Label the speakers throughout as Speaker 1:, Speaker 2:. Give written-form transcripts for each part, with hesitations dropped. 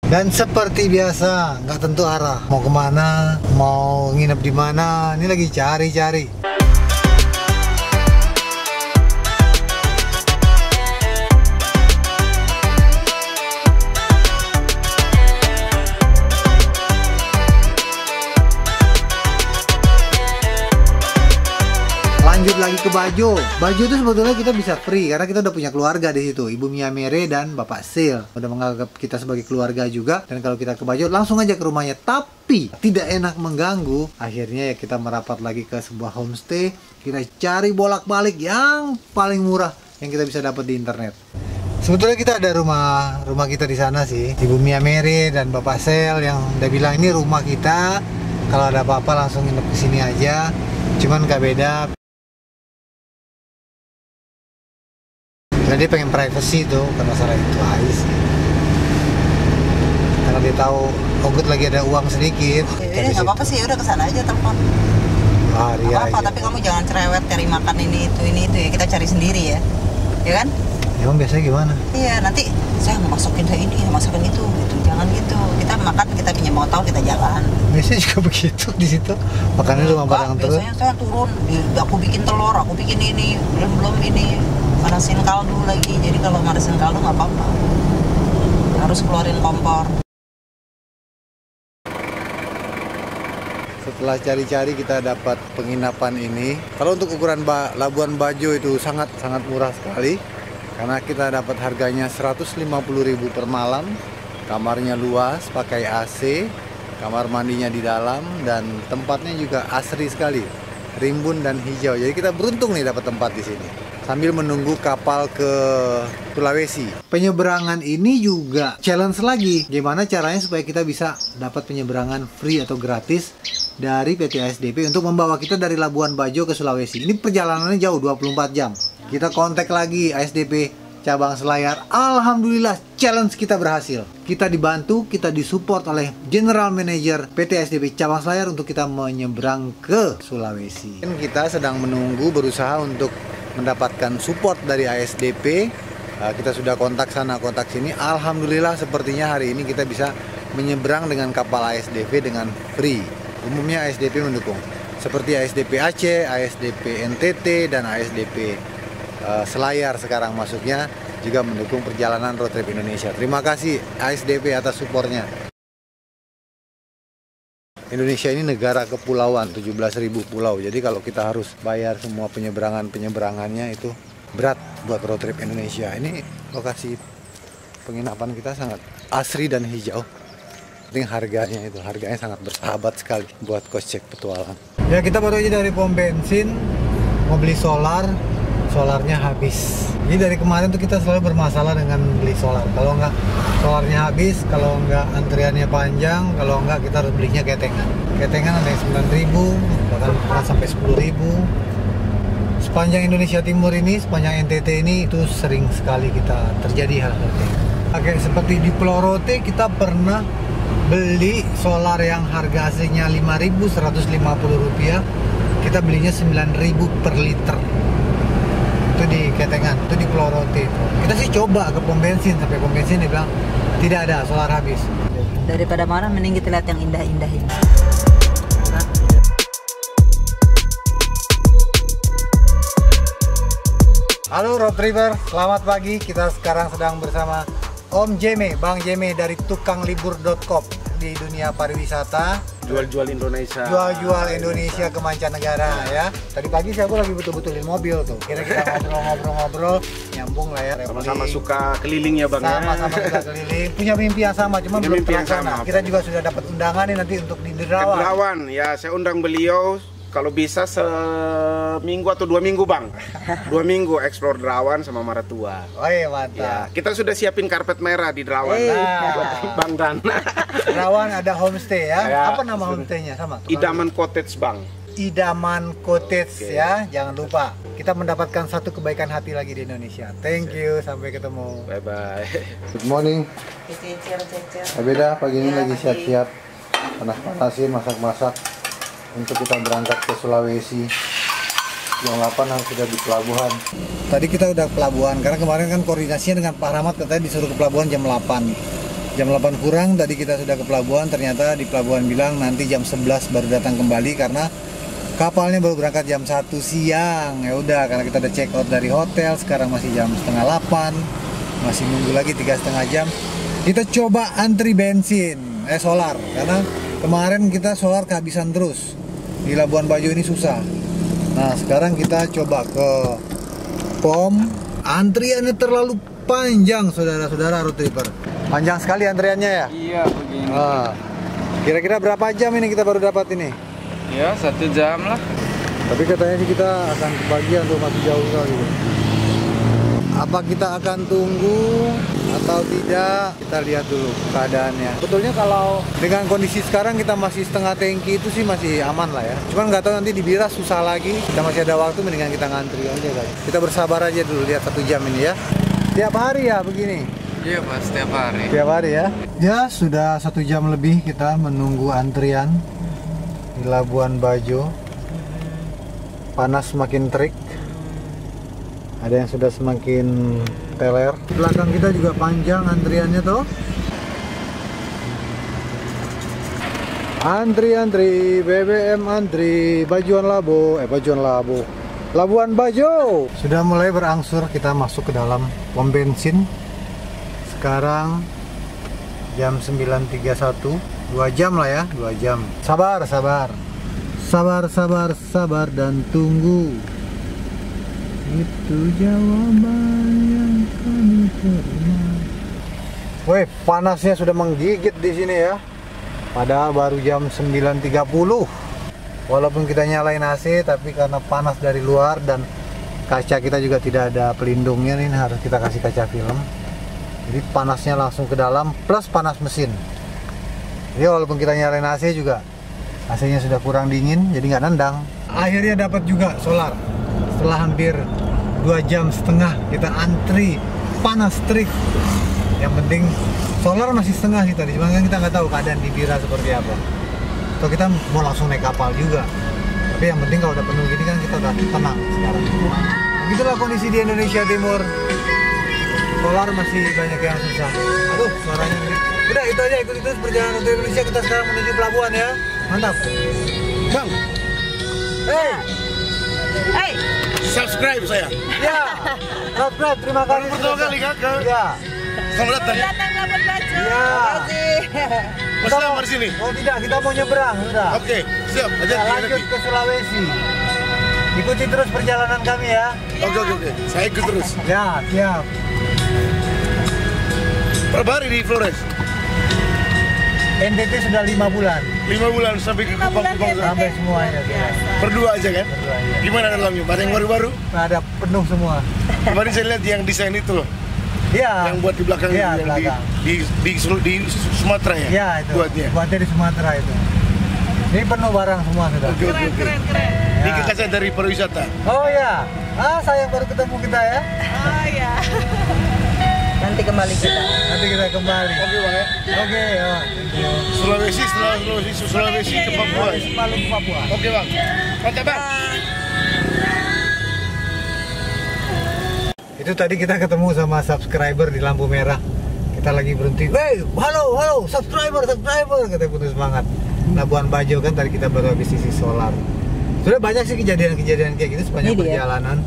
Speaker 1: Dan seperti biasa, nggak tentu arah. Mau kemana, mau nginep di mana, ini lagi cari-cari. Lanjut lagi ke Bajo. Bajo itu sebetulnya kita bisa free karena kita udah punya keluarga di situ. Ibu Mia Mere dan Bapak Sil udah menganggap kita sebagai keluarga juga. Dan kalau kita ke Bajo langsung aja ke rumahnya. Tapi tidak enak mengganggu. Akhirnya ya kita merapat lagi ke sebuah homestay. Kita cari bolak-balik yang paling murah yang kita bisa dapat di internet. Sebetulnya kita ada rumah kita di sana sih. Ibu Mia Mere dan Bapak Sil yang udah bilang ini rumah kita. Kalau ada apa-apa langsung nginep ke sini aja. Cuman gak beda. Karena dia pengen privacy tuh, bukan masalah itu aja sih. Karena dia tahu Ogut lagi ada uang sedikit.
Speaker 2: Ini nggak apa-apa sih, udah kesana aja telepon.
Speaker 1: Hari
Speaker 2: apa-apa,
Speaker 1: aja.
Speaker 2: tapi kamu jangan cerewet cari makan ini itu ya. Kita cari sendiri ya, ya kan?
Speaker 1: Emang biasanya gimana?
Speaker 2: Iya, nanti saya mau masukin ini, masukin itu, gitu. Jangan gitu. Kita makan, kita pinjam motor, kita jalan.
Speaker 1: Biasanya juga begitu di situ. Makannya cuma barang terus.
Speaker 2: Biasanya saya turun, aku bikin telur, aku bikin ini, belum ini. Manasin kaldu lagi, jadi kalau manasin kaldu nggak apa-apa, harus keluarin kompor.
Speaker 1: Setelah cari-cari kita dapat penginapan ini. Kalau untuk ukuran Labuan Bajo itu sangat murah sekali, karena kita dapat harganya 150.000 per malam. Kamarnya luas, pakai AC, kamar mandinya di dalam, dan tempatnya juga asri sekali, rimbun dan hijau. Jadi kita beruntung nih dapat tempat di sini. Sambil menunggu kapal ke Sulawesi. Penyeberangan ini juga challenge lagi. Gimana caranya supaya kita bisa dapat penyeberangan free atau gratis dari PT ASDP untuk membawa kita dari Labuan Bajo ke Sulawesi. Ini perjalanannya jauh, 24 jam. Kita kontak lagi ASDP cabang Selayar. Alhamdulillah challenge kita berhasil. Kita dibantu, kita disupport oleh General Manager PT ASDP cabang Selayar untuk kita menyeberang ke Sulawesi. Kita sedang menunggu, berusaha untuk mendapatkan support dari ASDP. Kita sudah kontak sana, kontak sini. Alhamdulillah sepertinya hari ini kita bisa menyeberang dengan kapal ASDP dengan free. Umumnya ASDP mendukung, seperti ASDP Aceh, ASDP NTT, dan ASDP Selayar sekarang masuknya juga mendukung perjalanan road trip Indonesia. Terima kasih ASDP atas supportnya. Indonesia ini negara kepulauan, 17.000 pulau. Jadi kalau kita harus bayar semua penyeberangannya itu berat buat road trip Indonesia. Ini lokasi penginapan kita sangat asri dan hijau. Penting harganya sangat bersahabat sekali buat kocek petualang. Ya, kita baru aja dari pom bensin mau beli solarnya habis. Jadi dari kemarin tuh kita selalu bermasalah dengan beli solar. Kalau nggak solarnya habis, kalau nggak antriannya panjang, kalau nggak kita harus belinya ketengan. Ketengan ada yang 9.000, bahkan pernah sampai 10.000. Sepanjang Indonesia Timur ini, sepanjang NTT ini itu sering sekali kita terjadi hal-hal ini. Oke, seperti di Pulau Rote kita pernah beli solar yang harga aslinya Rp5.150, kita belinya Rp9.000 per liter. Itu di Ketengan, itu di Pulau Rote. Kita sih coba ke pom bensin, sampai pom bensin dia bilang tidak ada, solar habis.
Speaker 2: Daripada marah mending kita lihat yang indah-indah ini.
Speaker 1: Halo road tripper, selamat pagi. Kita sekarang sedang bersama Om Jeme, Bang Jeme dari tukanglibur.com di dunia pariwisata.
Speaker 3: Jual-jual Indonesia.
Speaker 1: Jual-jual Indonesia ke mancanegara ya. Tadi pagi sih aku lagi betul-betulin mobil tuh. Kira kita ngobrol-ngobrol, nyambung lah ya.
Speaker 3: Sama-sama suka keliling ya Bang.
Speaker 1: Sama-sama suka keliling. Punya mimpi yang sama, cuma belum terlaksana. Kita juga sudah dapat undangan nih nanti untuk di Derawan.
Speaker 3: Derawan, ya saya undang beliau. Kalau bisa seminggu atau 2 minggu Bang. 2 minggu explore Derawan sama Maratua.
Speaker 1: Oh iya mantap
Speaker 3: ya, kita sudah siapin karpet merah di Derawan. Bang Dan.
Speaker 1: Derawan ada homestay ya. Apa nama homestaynya sama?
Speaker 3: Idaman Cottage Bang.
Speaker 1: Idaman Cottage ya. Jangan lupa. Kita mendapatkan satu kebaikan hati lagi di Indonesia. Thank you, sampai ketemu.
Speaker 3: Bye bye.
Speaker 1: Good morning. Beda pagi ini lagi siap-siap panas-panasin, masak-masak untuk kita berangkat ke Sulawesi. Jam 8 harus sudah di pelabuhan. Tadi kita udah pelabuhan karena kemarin kan koordinasinya dengan Pak Rahmat, katanya disuruh ke pelabuhan jam 8. Jam 8 kurang tadi kita sudah ke pelabuhan, ternyata di pelabuhan bilang nanti jam 11 baru datang kembali karena kapalnya baru berangkat jam 1 siang. Ya udah, karena kita udah check out dari hotel, sekarang masih jam setengah 8, masih nunggu lagi 3,5 jam. Kita coba antri bensin, solar, karena kemarin kita solar kehabisan terus. Di Labuan Bajo ini susah. Nah, sekarang kita coba ke pom. Antriannya terlalu panjang, saudara-saudara road tripper. Panjang sekali antriannya ya?
Speaker 4: Iya, begini.
Speaker 1: Kira-kira berapa jam ini kita baru dapat ini?
Speaker 4: Ya, 1 jam lah.
Speaker 1: Tapi katanya sih kita akan kebagian tuh, masih jauh sekali. Apa kita akan tunggu atau tidak? Kita lihat dulu keadaannya. Betulnya kalau dengan kondisi sekarang kita masih setengah tangki itu sih masih aman lah ya. Cuman nggak tahu nanti di Bira susah lagi. Kita masih ada waktu, mendingan kita ngantri aja guys. Kita bersabar aja dulu, lihat 1 jam ini ya. Tiap hari ya begini?
Speaker 4: Iya, Mas, setiap hari.
Speaker 1: Tiap hari ya. Ya, sudah 1 jam lebih kita menunggu antrian di Labuan Bajo. Panas semakin terik. Ada yang sudah semakin teler. Di belakang kita juga panjang antriannya tuh. Antri BBM antri Bajuan Labo, Labuan Bajo. Sudah mulai berangsur kita masuk ke dalam pom bensin. Sekarang jam 9.31, 2 jam lah ya, 2 jam. Sabar dan tunggu. Itu jawaban yang kami terima. Wih, panasnya sudah menggigit di sini ya. Padahal baru jam 9.30. Walaupun kita nyalain AC, tapi karena panas dari luar dan kaca kita juga tidak ada pelindungnya, ini harus kita kasih kaca film. Jadi panasnya langsung ke dalam, plus panas mesin. Jadi walaupun kita nyalain AC juga, AC-nya sudah kurang dingin, jadi nggak nendang. Akhirnya dapat juga solar. Setelah hampir 2,5 jam kita antri, panas terik. Yang penting solar masih setengah sih tadi, cuma kan kita nggak tahu keadaan di Bira seperti apa. Atau kita mau langsung naik kapal juga. Tapi yang penting kalau udah penuh gini kan kita udah tenang sekarang. Begitulah kondisi di Indonesia Timur. Solar masih banyak yang susah. Aduh, suaranya gede. Udah, itu aja, ikuti terus perjalanan untuk Indonesia. Kita sekarang menuju pelabuhan ya. Mantap. Bang.
Speaker 2: Hey.
Speaker 3: Subscribe saya.
Speaker 1: Ya. Subscribe, terima kasih.
Speaker 3: Pertama kali kakak.
Speaker 1: Ya.
Speaker 3: Selamat datang.
Speaker 2: Labuan Bajo.
Speaker 1: Ya.
Speaker 3: Masih lama di sini?
Speaker 1: Oh tidak, kita mau nyebrang, udah.
Speaker 3: Oke, siap.
Speaker 1: Kita lanjut ke Sulawesi. Ikuti terus perjalanan kami ya.
Speaker 3: Oke. Saya ikut terus.
Speaker 1: Ya, siap.
Speaker 3: Berapa hari di Flores?
Speaker 1: NTT sudah 5 bulan.
Speaker 3: 5 bulan sampai ke Kupang.
Speaker 1: Sampai semuanya.
Speaker 3: Berdua aja kan?
Speaker 1: Berdua aja.
Speaker 3: Gimana dalamnya? Ada yang baru-baru?
Speaker 1: Ada penuh semua.
Speaker 3: Kemarin saya lihat yang desain itu loh.
Speaker 1: Iya.
Speaker 3: Yang buat di belakang
Speaker 1: Iya,
Speaker 3: yang
Speaker 1: belakang.
Speaker 3: di Sumatera ya?
Speaker 1: Iya, itu. Buatnya di Sumatera itu. Ini penuh barang semua sudah.
Speaker 3: Oke.
Speaker 2: Keren.
Speaker 3: Ini kekasih dari pariwisata.
Speaker 1: Oh ya. Sayang baru ketemu kita ya.
Speaker 2: Oh ya. Nanti kembali kita.
Speaker 1: Nanti kita kembali.
Speaker 3: Oke bang ya.
Speaker 1: Oke, ya.
Speaker 3: Sulawesi ke Papua.
Speaker 1: Maluku Papua.
Speaker 3: Oke bang. Mantap bang.
Speaker 1: Itu tadi kita ketemu sama subscriber di lampu merah. Kita lagi berhenti. Hey, halo, subscriber, katanya putus semangat. Labuan Bajo kan tadi kita baru habis isi solar. Sudah banyak sih kejadian-kejadian kayak gitu sepanjang perjalanan.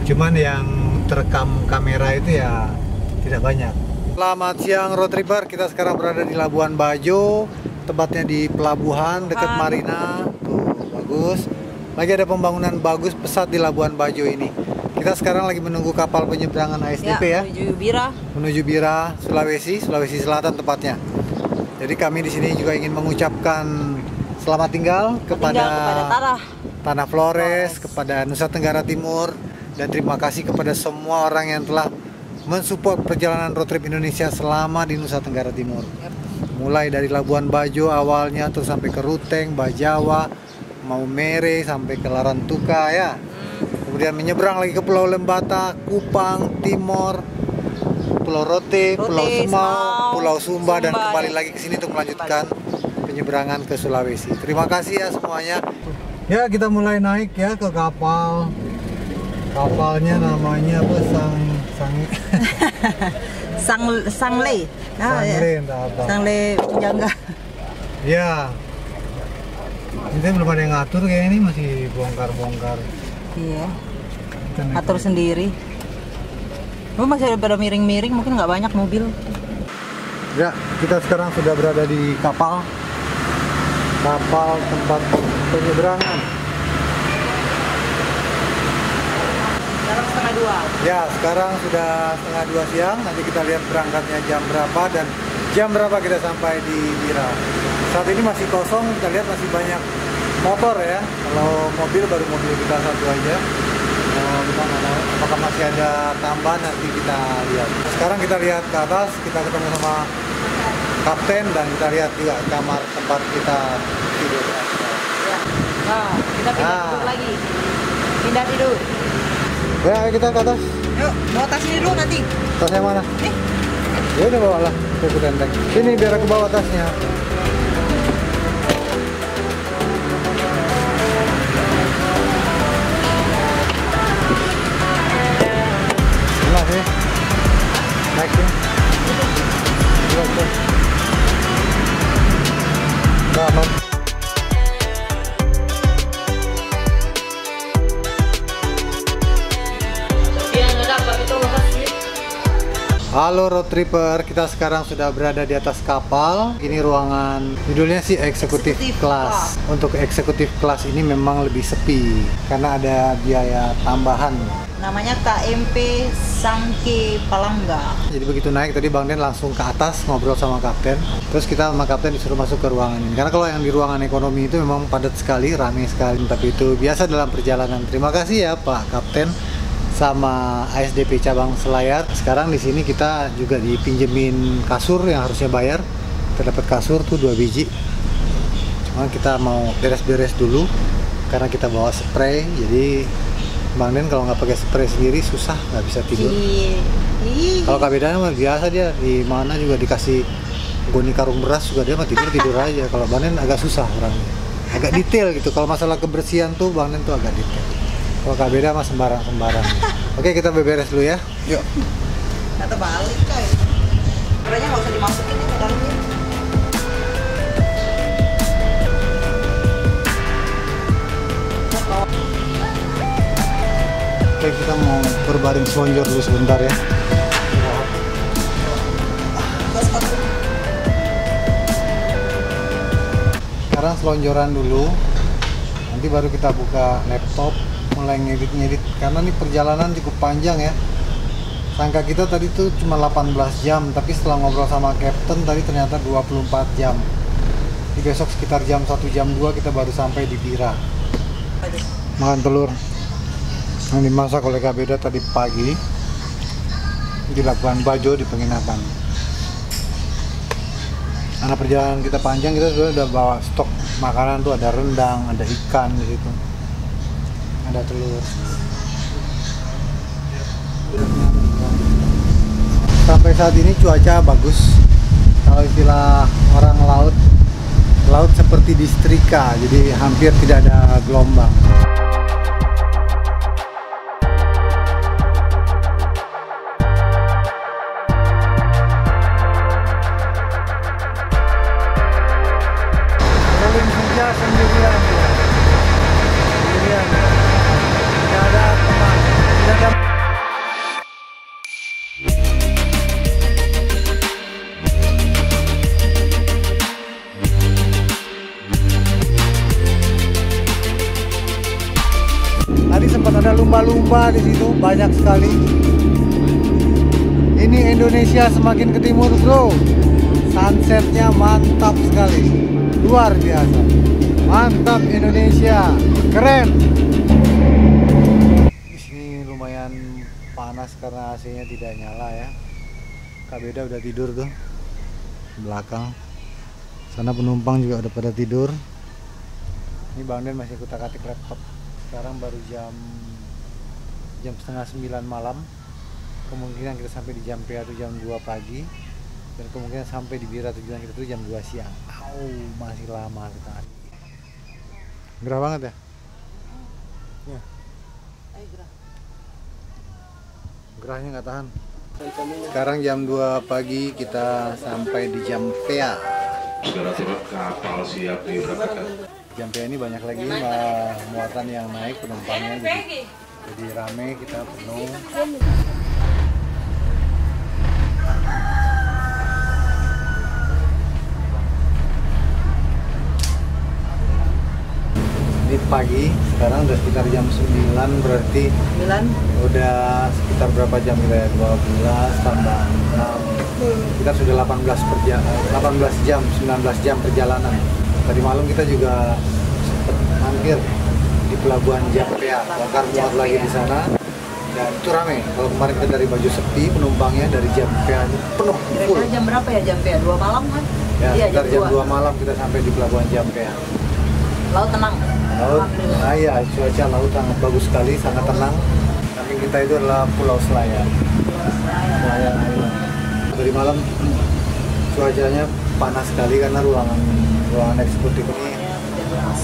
Speaker 1: Cuman yang terekam kamera itu ya tidak banyak. Selamat siang road tripper, kita sekarang berada di Labuan Bajo, tempatnya di pelabuhan dekat Marina. Tuh, bagus. Lagi ada pembangunan bagus pesat di Labuan Bajo ini. Kita sekarang lagi menunggu kapal penyeberangan ASDP ya. Menuju Bira, Sulawesi Selatan tepatnya. Jadi kami di sini juga ingin mengucapkan selamat tinggal kepada Tanah Flores, kepada Nusa Tenggara Timur, dan terima kasih kepada semua orang yang telah mensupport perjalanan road trip Indonesia selama di Nusa Tenggara Timur. Mulai dari Labuan Bajo awalnya terus sampai ke Ruteng, Bajawa, Maumere sampai ke Larantuka ya. Kemudian menyeberang lagi ke Pulau Lembata, Kupang, Timor, Pulau Rote, Pulau Semau, Pulau Sumba, dan kembali lagi ke sini untuk melanjutkan penyeberangan ke Sulawesi. Terima kasih ya semuanya. Ya, kita mulai naik ya ke kapal. Kapalnya namanya Sang Sangi.
Speaker 2: Sangle.
Speaker 1: Sangle entah apa.
Speaker 2: Sangle penjaga.
Speaker 1: Ya. Ini belum ada yang ngatur kayak ini, masih bongkar-bongkar.
Speaker 2: Iya.
Speaker 1: Kita naik
Speaker 2: Atur sendiri. Oh, masih ada pada miring-miring, mungkin nggak banyak mobil.
Speaker 1: Ya, kita sekarang sudah berada di kapal tempat penyeberangan.
Speaker 2: Sekarang setengah 2.
Speaker 1: Ya, sekarang sudah setengah 2 siang. Nanti kita lihat berangkatnya jam berapa dan jam berapa kita sampai di Bira. Saat ini masih kosong, kita lihat masih banyak motor ya. Kalau mobil baru mobil kita satu aja. Kita nggak tahu apakah masih ada tambahan, nanti kita lihat. Sekarang kita lihat ke atas, kita ketemu sama kapten dan kita lihat juga kamar tempat kita tidur.
Speaker 2: Nah, kita pindah tidur lagi. Pindah tidur.
Speaker 1: Ya, ayo kita ke atas.
Speaker 2: Yuk, bawa tasnya dulu nanti.
Speaker 1: Tasnya mana?
Speaker 2: Nih.
Speaker 1: Ya udah bawa lah, aku tenteng. Sini biar aku bawa tasnya. Enak sih. Naik sih. Nah, halo road tripper, kita sekarang sudah berada di atas kapal. Ini ruangan, judulnya sih eksekutif kelas. Untuk eksekutif kelas ini memang lebih sepi karena ada biaya tambahan.
Speaker 2: Namanya KMP Sangke Palangga.
Speaker 1: Jadi begitu naik tadi Bang Den langsung ke atas ngobrol sama kapten. Terus kita sama kapten disuruh masuk ke ruangan ini. Karena kalau yang di ruangan ekonomi itu memang padat sekali, ramai sekali. Tapi itu biasa dalam perjalanan. Terima kasih ya Pak Kapten sama ASDP cabang Selayar. Sekarang di sini kita juga dipinjemin kasur yang harusnya bayar. Kita dapat kasur tuh 2 biji. Cuma kita mau beres-beres dulu karena kita bawa spray. Jadi Bang Den kalau nggak pakai spray sendiri susah, nggak bisa tidur. Kalau kabedanya mah biasa, dia di mana juga dikasih goni karung beras juga dia mah tidur aja. Kalau Bang Den agak susah orangnya, agak detail gitu. Kalau masalah kebersihan tuh Bang Den tuh agak detail. Kalau kabeda mah sembarang. Oke, kita beberes dulu ya. Yuk.
Speaker 2: Kata balik coy. Spraynya nggak usah dimasukin ya ke dalamnya.
Speaker 1: Oke, kita mau berbaring selonjor dulu sebentar ya. Sekarang selonjoran dulu. Nanti baru kita buka laptop, mulai ngedit karena ini perjalanan cukup panjang ya. Sangka kita tadi tuh cuma 18 jam, tapi setelah ngobrol sama kapten tadi ternyata 24 jam. Di besok sekitar jam 1 jam 2 kita baru sampai di Bira. Makan telur yang dimasak oleh Kabeda tadi pagi di Labuan Bajo di penginapan. Karena perjalanan kita panjang, kita sudah bawa stok makanan tuh, ada rendang, ada ikan di situ, ada telur. Sampai saat ini cuaca bagus. Kalau istilah orang laut seperti disetrika, jadi hampir tidak ada gelombang. Sendirian, tidak ada teman, tidak ada. Tadi sempat ada lumba-lumba di situ, banyak sekali. Ini Indonesia semakin ke timur, bro. Sunsetnya mantap sekali, luar biasa. Mantap Indonesia, keren. Di sini lumayan panas karena AC-nya tidak nyala ya. Kabeda udah tidur tuh belakang. Sana penumpang juga udah pada tidur. Ini Bang Den masih kutak-atik laptop. Sekarang baru jam setengah 9 malam. Kemungkinan kita sampai di Jampea itu jam 2 pagi. Dan kemungkinan sampai di Bira tujuan kita itu jam 2 siang. Masih lama sekali. Gerah banget ya? Ya. Gerahnya nggak tahan. Sekarang jam 2 pagi kita sampai di Jampea.
Speaker 5: Kapal siap diberangkatkan.
Speaker 1: Jampea ini banyak lagi muatan yang naik penumpangnya, jadi rame, kita penuh. Ini pagi, sekarang udah sekitar jam 9, berarti
Speaker 2: 9.
Speaker 1: udah sekitar berapa jam kita ya? 12 tambah 6. Kita sudah 18 jam, 19 jam perjalanan. Tadi malam kita juga sempat mampir di pelabuhan Jampea, bakar muat lagi di sana. Dan itu rame. Kalau kemarin kita dari Bajo sepi, penumpangnya dari Jampea penuh full.
Speaker 2: Kira-kira jam berapa ya Jampea? 2 malam kan?
Speaker 1: Ya,
Speaker 2: Iya,
Speaker 1: sekitar jam 2 malam kita sampai di pelabuhan Jampea.
Speaker 2: Laut tenang.
Speaker 1: Laut, iya, cuaca laut sangat bagus sekali, sangat tenang. Samping kita itu adalah Pulau Selayar. Selayar Island. Dari malam cuacanya panas sekali karena ruangan eksekutif ini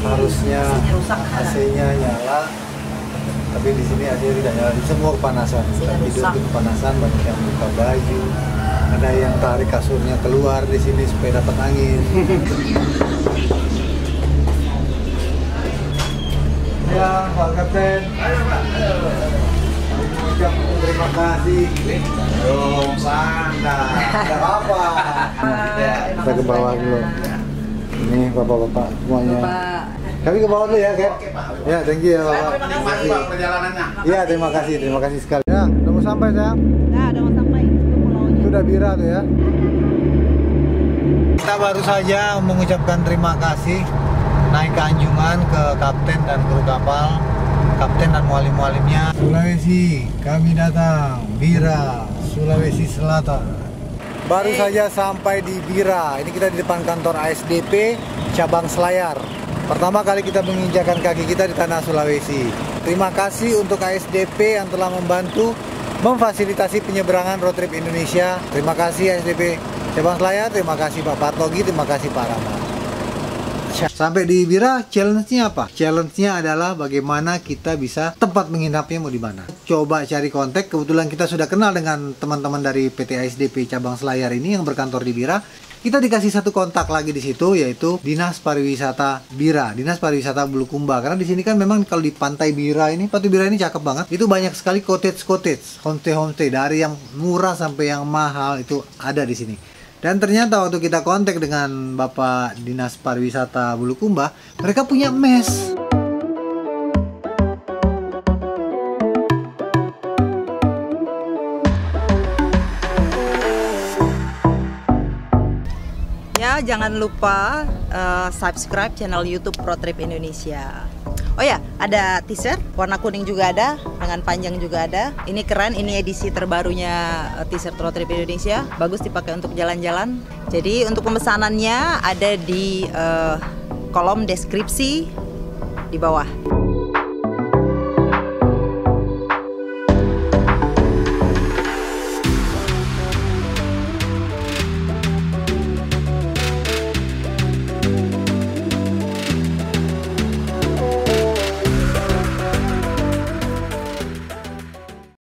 Speaker 1: harusnya AC-nya nyala, tapi di sini AC-nya tidak nyala. Semua kepanasan. Kita tidur itu kepanasan, banyak yang buka baju, ada yang tarik kasurnya keluar di sini supaya dapat angin. Ya, Pak Kapten. Ucapkan terima kasih.
Speaker 3: Dong, santai.
Speaker 1: Tidak apa-apa. Kita ke bawah dulu. Ini bapak-bapak semuanya. Kami ke bawah dulu ya, Kak. Ya, thank you ya, Bapak.
Speaker 3: Terima kasih Pak perjalanannya.
Speaker 1: Iya, terima kasih sekali. Ya, udah mau sampai sayang.
Speaker 2: Nah, udah mau sampai ke pulaunya.
Speaker 1: Itu udah Bira tuh ya. Kita baru saja mengucapkan terima kasih naik ke Anjungan ke kapten dan kru kapal, kapten dan mualim-mualimnya. Sulawesi, kami datang Bira, Sulawesi Selatan. Baru saja sampai di Bira. Ini kita di depan kantor ASDP cabang Selayar. Pertama kali kita menginjakan kaki kita di tanah Sulawesi. Terima kasih untuk ASDP yang telah membantu memfasilitasi penyeberangan road trip Indonesia. Terima kasih ASDP cabang Selayar, terima kasih Pak Partogi, terima kasih Pak Rama. Sampai di Bira, challenge-nya apa? Challenge-nya adalah bagaimana kita bisa tempat menginapnya mau di mana. Coba cari kontak, kebetulan kita sudah kenal dengan teman-teman dari PT ASDP cabang Selayar ini yang berkantor di Bira. Kita dikasih satu kontak lagi di situ, yaitu Dinas Pariwisata Bira, Dinas Pariwisata Bulukumba. Karena di sini kan memang kalau di pantai Bira ini, pantai Bira ini cakep banget. Itu banyak sekali cottage, homestay dari yang murah sampai yang mahal itu ada di sini. Dan ternyata waktu kita kontak dengan Bapak Dinas Pariwisata Bulukumba, mereka punya mes.
Speaker 2: Ya, jangan lupa subscribe channel YouTube Road Trip Indonesia. Oh ya, ada t-shirt warna kuning juga ada, lengan panjang juga ada. Ini keren, ini edisi terbarunya t-shirt Road Trip Indonesia. Bagus dipakai untuk jalan-jalan. Jadi untuk pemesanannya ada di kolom deskripsi di bawah.